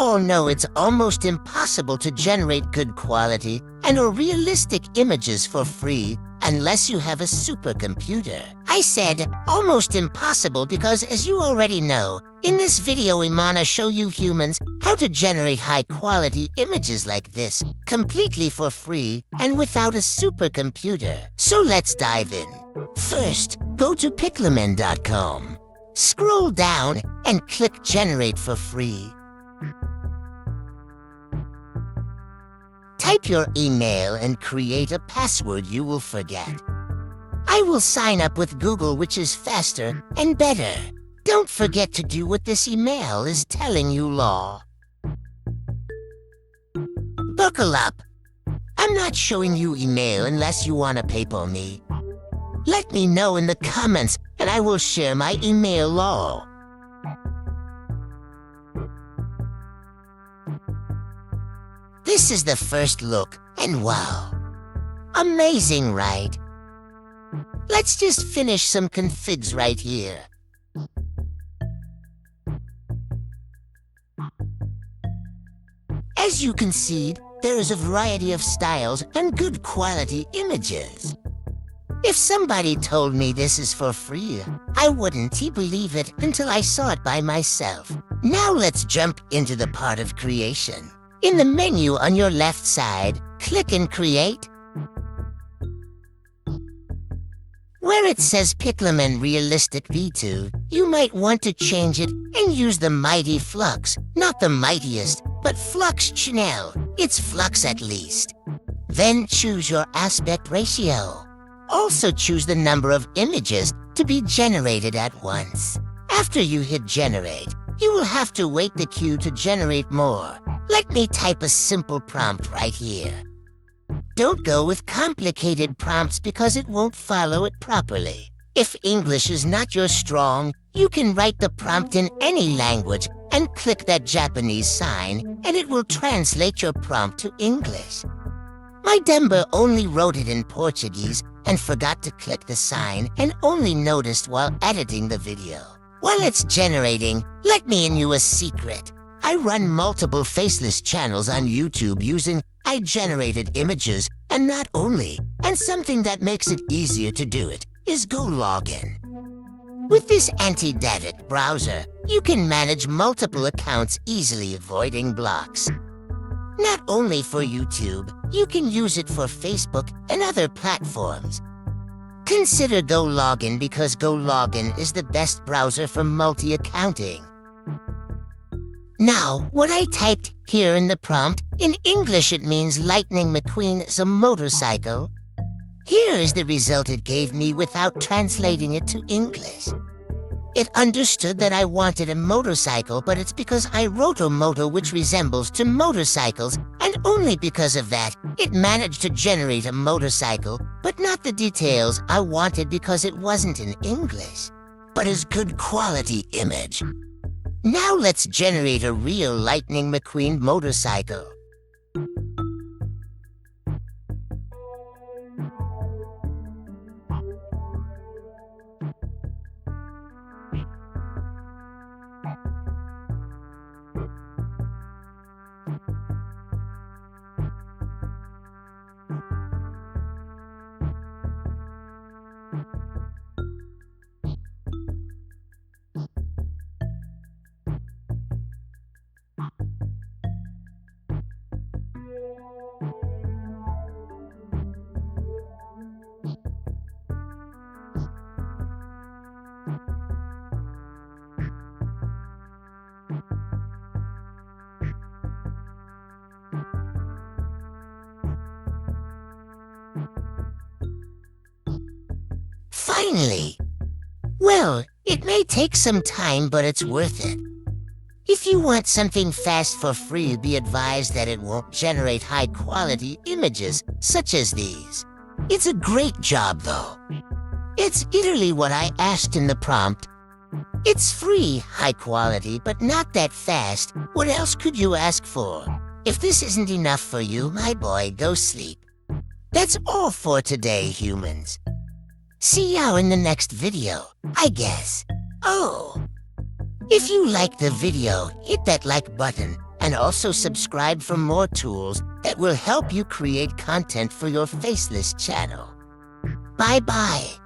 all know it's almost impossible to generate good quality and or realistic images for free unless you have a supercomputer. I said almost impossible because, as you already know, in this video we wanna show you humans how to generate high-quality images like this completely for free and without a supercomputer. So let's dive in. First, go to piclamen.com. Scroll down and click Generate for Free. Type your email and create a password you will forget. I will sign up with Google, which is faster and better. Don't forget to do what this email is telling you, law. Buckle up. I'm not showing you email unless you want to PayPal me. Let me know in the comments and I will share my email law. This is the first look, and wow. Amazing, right? Let's just finish some configs right here. As you can see, there is a variety of styles and good quality images. If somebody told me this is for free, I wouldn't believe it until I saw it by myself. Now let's jump into the part of creation. In the menu on your left side, click and create. Where it says Piclamen Realistic V2, you might want to change it and use the Mighty Flux. Not the mightiest, but Flux Chanel. It's Flux at least. Then choose your aspect ratio. Also choose the number of images to be generated at once. After you hit generate, you will have to wait the queue to generate more. Let me type a simple prompt right here. Don't go with complicated prompts because it won't follow it properly. If English is not your strong, you can write the prompt in any language and click that Japanese sign and it will translate your prompt to English. My Demba only wrote it in Portuguese and forgot to click the sign and only noticed while editing the video. While it's generating, let me in you a secret. I run multiple faceless channels on YouTube using I-generated images, and not only, and something that makes it easier to do it is Go Login. With this anti-static browser, you can manage multiple accounts easily, avoiding blocks. Not only for YouTube, you can use it for Facebook and other platforms. Consider Go Login because Go Login is the best browser for multi-accounting. Now, what I typed here in the prompt, in English it means Lightning McQueen is a motorcycle. Here is the result it gave me without translating it to English. It understood that I wanted a motorcycle, but it's because I wrote a moto which resembles to motorcycles, and only because of that, it managed to generate a motorcycle, but not the details I wanted because it wasn't in English, but as good quality image. Now let's generate a real Lightning McQueen motorcycle. Finally! Well, it may take some time, but it's worth it. If you want something fast for free, be advised that it won't generate high-quality images such as these. It's a great job, though. It's literally what I asked in the prompt. It's free, high quality, but not that fast. What else could you ask for? If this isn't enough for you, my boy, go sleep. That's all for today, humans. See y'all in the next video, I guess. Oh, if you liked the video, hit that like button And also subscribe for more tools that will help you create content for your faceless channel. Bye-bye.